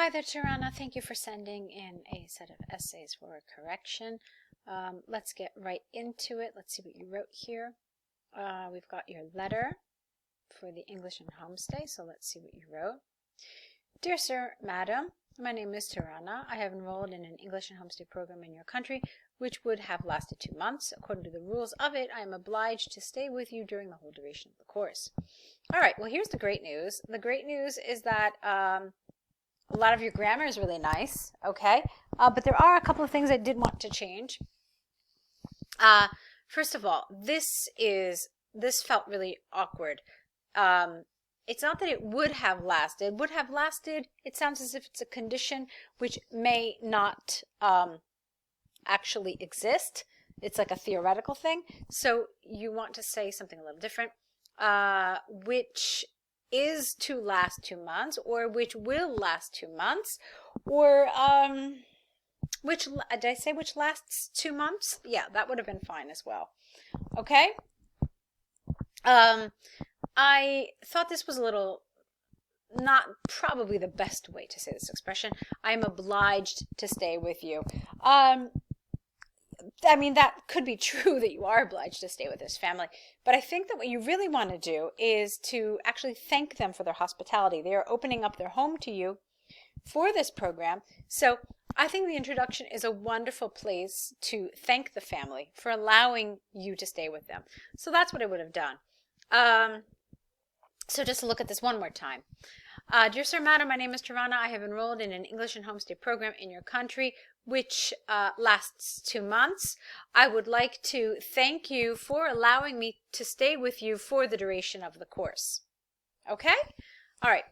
Hi there, Turana. Thank you for sending in a set of essays for correction. Let's get right into it. Let's see what you wrote here. We've got your letter for the English and Homestay, so let's see what you wrote. Dear Sir, Madam, my name is Turana. I have enrolled in an English and Homestay program in your country, which would have lasted 2 months. According to the rules of it, I am obliged to stay with you during the whole duration of the course. All right, well, here's the great news. The great news is that a lot of your grammar is really nice, okay? But there are a couple of things I did want to change. First of all, this felt really awkward. It's not that it would have lasted. Would have lasted, it sounds as if it's a condition which may not actually exist. It's like a theoretical thing. So you want to say something a little different, which is to last 2 months, or which will last 2 months, or which, did I say which lasts 2 months? Yeah, that would have been fine as well. Okay? I thought this was a little, not probably the best way to say this expression. I'm obliged to stay with you. I mean, that could be true that you are obliged to stay with this family, but I think that what you really want to do is to actually thank them for their hospitality. They are opening up their home to you for this program, so I think the introduction is a wonderful place to thank the family for allowing you to stay with them. So that's what I would have done. So just look at this one more time. Dear Sir, Madam, my name is Turana. I have enrolled in an English and Homestay program in your country, which lasts 2 months. I would like to thank you for allowing me to stay with you for the duration of the course. Okay? All right.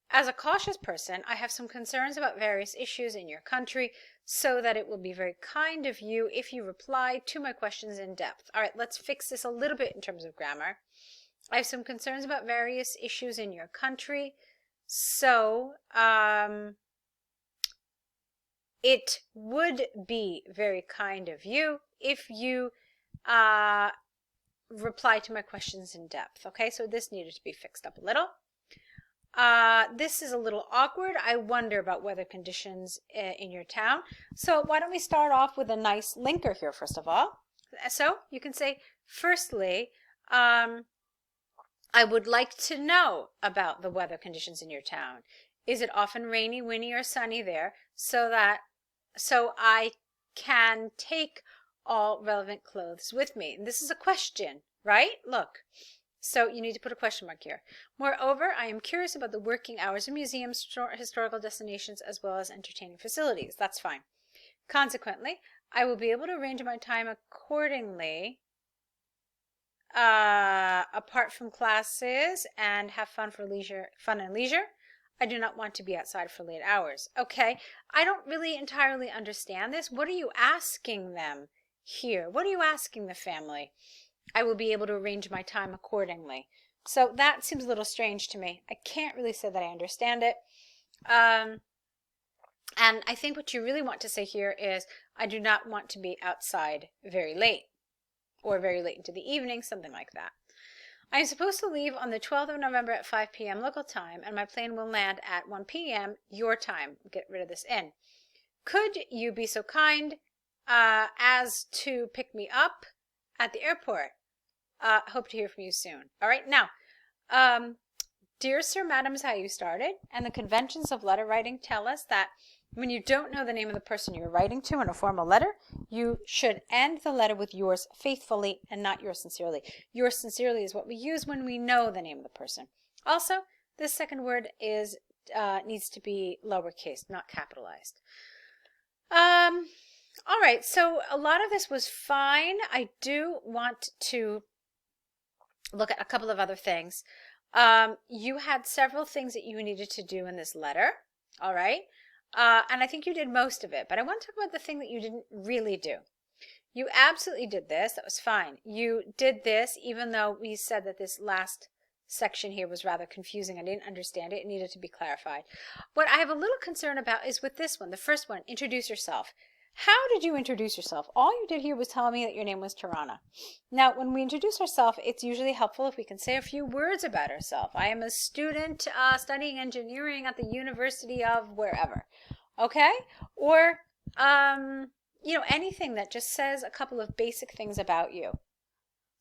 As a cautious person, I have some concerns about various issues in your country, so that it will be very kind of you if you reply to my questions in depth. All right, let's fix this a little bit in terms of grammar. I have some concerns about various issues in your country, so it would be very kind of you if you reply to my questions in depth. Okay, so this needed to be fixed up a little. This is a little awkward. I wonder about weather conditions in your town. So why don't we start off with a nice linker here, first of all. So you can say, firstly, I would like to know about the weather conditions in your town. Is it often rainy, windy, or sunny there, so I can take all relevant clothes with me? And this is a question, right? Look. So you need to put a question mark here. Moreover, I am curious about the working hours of museums, historical destinations, as well as entertaining facilities. That's fine. Consequently, I will be able to arrange my time accordingly, apart from classes, and have fun and leisure. I do not want to be outside for late hours. Okay, I don't really entirely understand this. What are you asking them here? What are you asking the family? I will be able to arrange my time accordingly. So that seems a little strange to me. I can't really say that I understand it. And I think what you really want to say here is, I do not want to be outside very late, or very late into the evening, something like that. I am supposed to leave on the 12th of November at 5 p.m. local time, and my plane will land at 1 p.m. your time. Get rid of this N. Could you be so kind as to pick me up at the airport? Hope to hear from you soon. All right, now, Dear Sir, Madam is how you started, and the conventions of letter writing tell us that when you don't know the name of the person you're writing to in a formal letter, you should end the letter with yours faithfully and not yours sincerely. Yours sincerely is what we use when we know the name of the person. Also, this second word needs to be lowercase, not capitalized. All right, so a lot of this was fine. I do want to look at a couple of other things. You had several things that you needed to do in this letter, all right? And I think you did most of it, but I want to talk about the thing that you didn't really do. You absolutely did this. That was fine. You did this, even though we said that this last section here was rather confusing. I didn't understand it. It needed to be clarified. What I have a little concern about is with this one, the first one, introduce yourself. How did you introduce yourself? All you did here was tell me that your name was Turana. Now, when we introduce ourselves, it's usually helpful if we can say a few words about ourselves. I am a student studying engineering at the University of wherever, okay? Or, anything that just says a couple of basic things about you.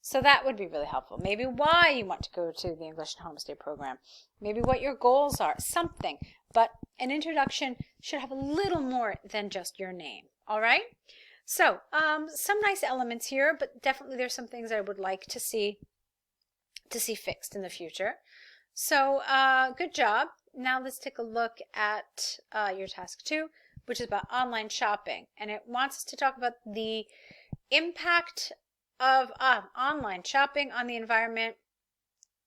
So that would be really helpful. Maybe why you want to go to the English and Homestay program. Maybe what your goals are, something. But an introduction should have a little more than just your name. All right? So some nice elements here, but definitely there's some things I would like to see fixed in the future. So good job. Now let's take a look at your task 2, which is about online shopping. And it wants us to talk about the impact of online shopping on the environment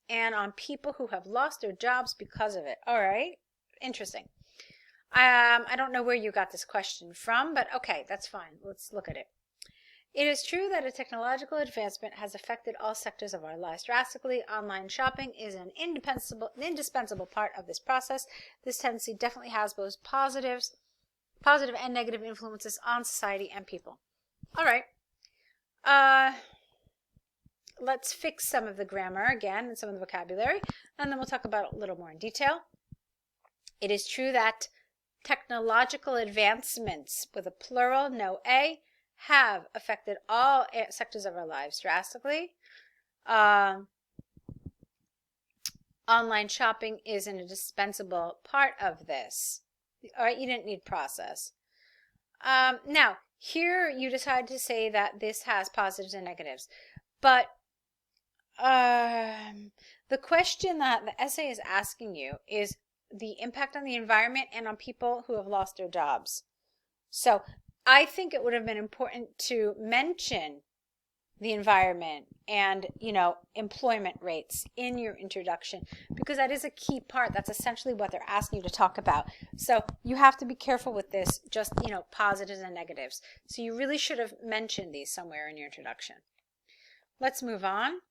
and on people who have lost their jobs because of it. All right, interesting. I don't know where you got this question from, but okay, that's fine. Let's look at it. It is true that a technological advancement has affected all sectors of our lives drastically. Online shopping is an indispensable part of this process. This tendency definitely has both positive and negative influences on society and people. All right. Let's fix some of the grammar again and some of the vocabulary, and then we'll talk about it a little more in detail. It is true that technological advancements, with a plural, no A, have affected all sectors of our lives drastically. Online shopping is an indispensable part of this. All right, you didn't need process. Now, here you decide to say that this has positives and negatives, but the question that the essay is asking you is the impact on the environment and on people who have lost their jobs. So I think it would have been important to mention the environment and, employment rates in your introduction, because that is a key part. That's essentially what they're asking you to talk about. So you have to be careful with this, just, positives and negatives. So you really should have mentioned these somewhere in your introduction. Let's move on.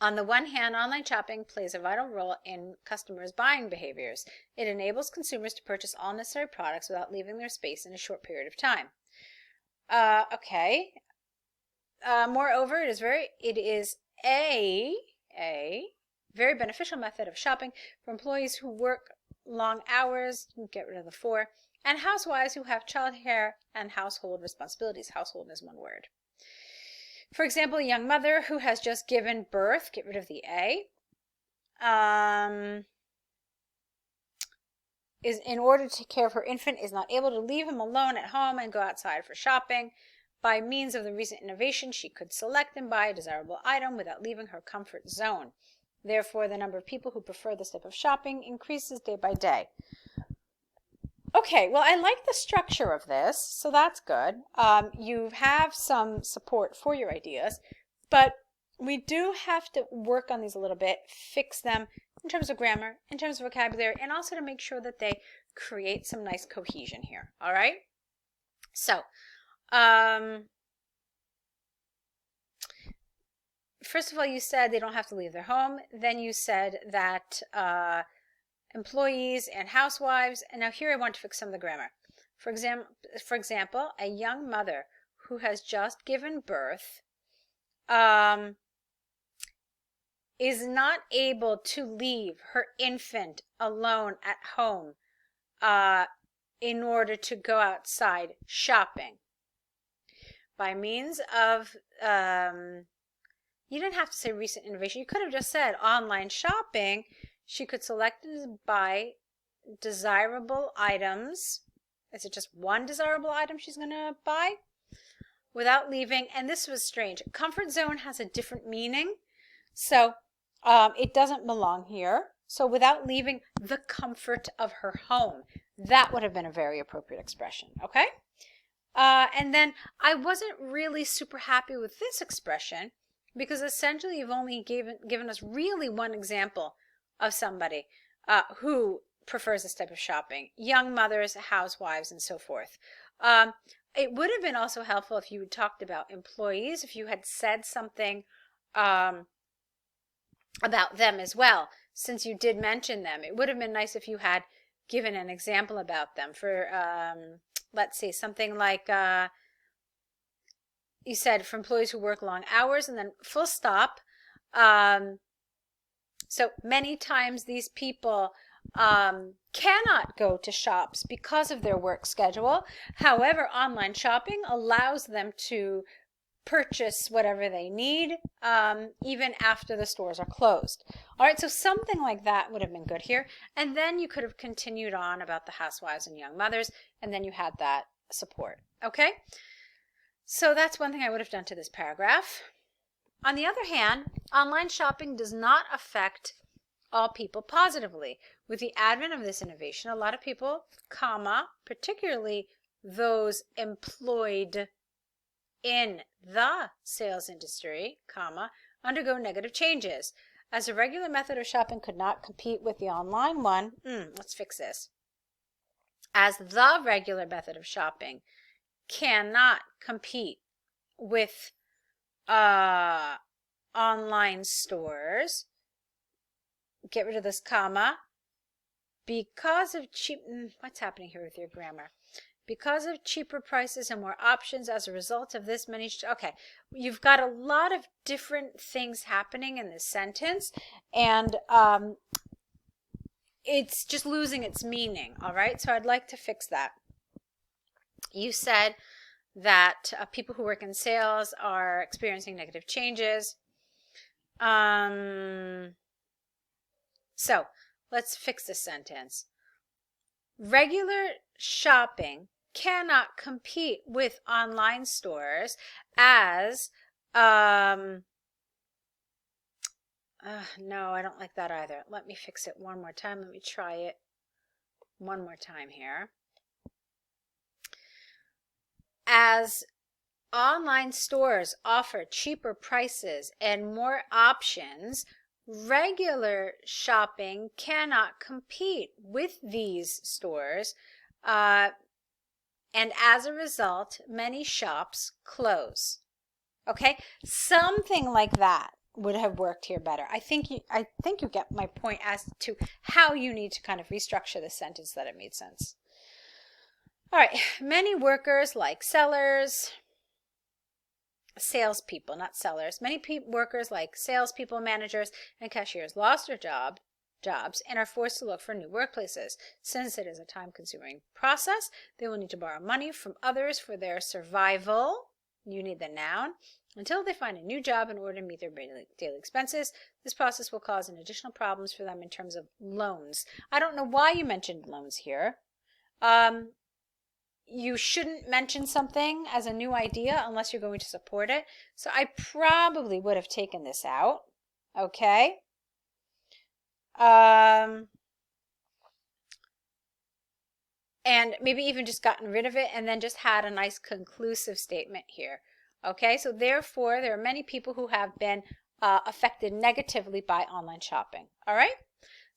On the one hand, online shopping plays a vital role in customers' buying behaviors. It enables consumers to purchase all necessary products without leaving their space in a short period of time. Okay. Moreover, it is a very beneficial method of shopping for employees who work long hours, get rid of the for, and housewives who have childcare and household responsibilities. Household is one word. For example, a young mother who has just given birth, get rid of the A, is in order to take care of her infant, is not able to leave him alone at home and go outside for shopping. By means of the recent innovation, she could select and buy a desirable item without leaving her comfort zone. Therefore, the number of people who prefer this type of shopping increases day by day. Okay, well, I like the structure of this, so that's good. You have some support for your ideas, but we do have to work on these a little bit, fix them in terms of grammar, in terms of vocabulary, and also to make sure that they create some nice cohesion here, all right? So, first of all, you said they don't have to leave their home. Then you said that employees and housewives, and now here I want to fix some of the grammar. For example, a young mother who has just given birth is not able to leave her infant alone at home in order to go outside shopping. By means of, you didn't have to say recent innovation. You could have just said online shopping. She could select and buy desirable items. Is it just one desirable item she's going to buy? Without leaving, and this was strange, comfort zone has a different meaning, so it doesn't belong here. So without leaving the comfort of her home, that would have been a very appropriate expression, okay? And then I wasn't really super happy with this expression because essentially you've only given us really one example of somebody who prefers this type of shopping. Young mothers, housewives, and so forth. It would have been also helpful if you had talked about employees, if you had said something about them as well, since you did mention them. It would have been nice if you had given an example about them. For let's see, something like you said for employees who work long hours, and then full stop. So many times these people cannot go to shops because of their work schedule. However, online shopping allows them to purchase whatever they need, even after the stores are closed. All right, so something like that would have been good here. And then you could have continued on about the housewives and young mothers, and then you had that support. Okay, so that's one thing I would have done to this paragraph. On the other hand, online shopping does not affect all people positively. With the advent of this innovation, a lot of people, particularly those employed in the sales industry, undergo negative changes. As a regular method of shopping could not compete with the online one, let's fix this. As the regular method of shopping cannot compete with online stores, get rid of this comma, because of cheap, what's happening here with your grammar? Because of cheaper prices and more options as a result of this many, okay, you've got a lot of different things happening in this sentence, and it's just losing its meaning, all right? So I'd like to fix that. You said that people who work in sales are experiencing negative changes. So let's fix this sentence. Regular shopping cannot compete with online stores as, no, I don't like that either. Let me fix it one more time. Let me try it one more time here. As online stores offer cheaper prices and more options, regular shopping cannot compete with these stores, and as a result, many shops close. Okay, something like that would have worked here better. I think you get my point as to how you need to kind of restructure the sentence that it made sense. All right, many workers like salespeople, not sellers. Many workers like salespeople, managers, and cashiers lost their jobs and are forced to look for new workplaces. Since it is a time-consuming process, they will need to borrow money from others for their survival. You need the noun. Until they find a new job in order to meet their daily expenses. This process will cause an additional problems for them in terms of loans. I don't know why you mentioned loans here. You shouldn't mention something as a new idea unless you're going to support it. So I probably would have taken this out. Okay. And maybe even just gotten rid of it and then just had a nice conclusive statement here. Okay, so therefore there are many people who have been affected negatively by online shopping. All right,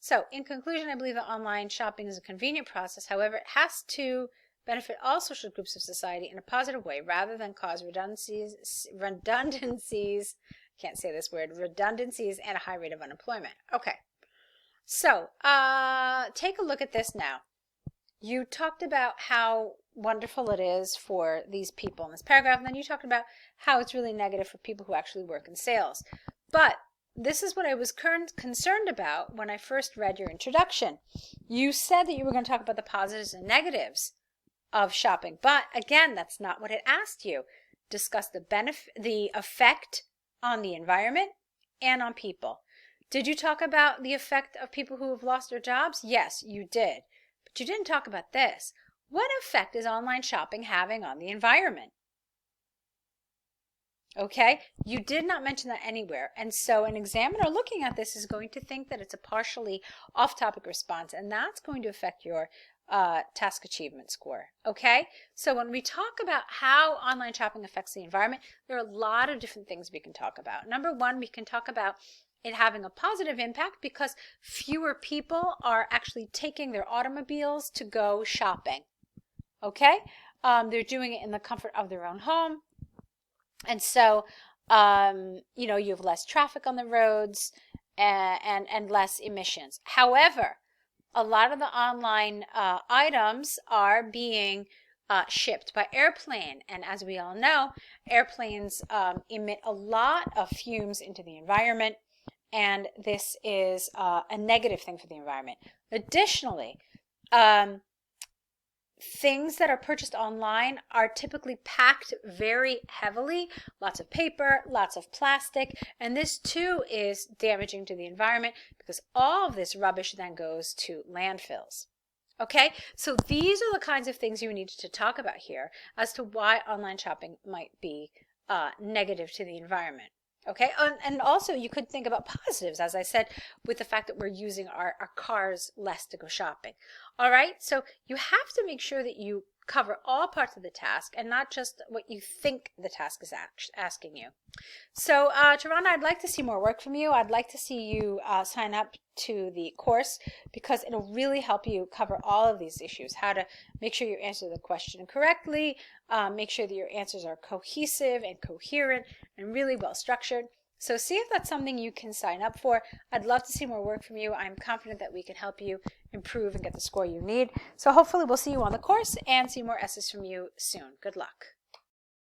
so in conclusion, I believe that online shopping is a convenient process. However, it has to benefit all social groups of society in a positive way rather than cause redundancies, can't say this word, redundancies and a high rate of unemployment. Okay, so take a look at this now. You talked about how wonderful it is for these people in this paragraph, and then you talked about how it's really negative for people who actually work in sales. But this is what I was concerned about when I first read your introduction. You said that you were going to talk about the positives and negatives of shopping, but again, that's not what it asked you. Discuss the effect on the environment and on people. Did you talk about the effect of people who have lost their jobs? Yes, you did. But you didn't talk about this. What effect is online shopping having on the environment? Okay, you did not mention that anywhere. And so an examiner looking at this is going to think that it's a partially off-topic response, and that's going to affect your task achievement score. Okay, so when we talk about how online shopping affects the environment, there are a lot of different things we can talk about. Number one, we can talk about it having a positive impact because fewer people are actually taking their automobiles to go shopping. Okay, they're doing it in the comfort of their own home, and so you have less traffic on the roads and less emissions. However, a lot of the online items are being shipped by airplane. And as we all know, airplanes emit a lot of fumes into the environment, and this is a negative thing for the environment. Additionally, things that are purchased online are typically packed very heavily, lots of paper, lots of plastic, and this too is damaging to the environment because all of this rubbish then goes to landfills. Okay, so these are the kinds of things you need to talk about here as to why online shopping might be negative to the environment. Okay, and also you could think about positives, as I said, with the fact that we're using our cars less to go shopping. All right, so you have to make sure that you cover all parts of the task and not just what you think the task is asking you. So, Turana, I'd like to see more work from you. I'd like to see you sign up to the course because it'll really help you cover all of these issues. How to make sure you answer the question correctly, make sure that your answers are cohesive and coherent and really well structured. So see if that's something you can sign up for. I'd love to see more work from you. I'm confident that we can help you improve and get the score you need. So hopefully we'll see you on the course and see more essays from you soon. Good luck.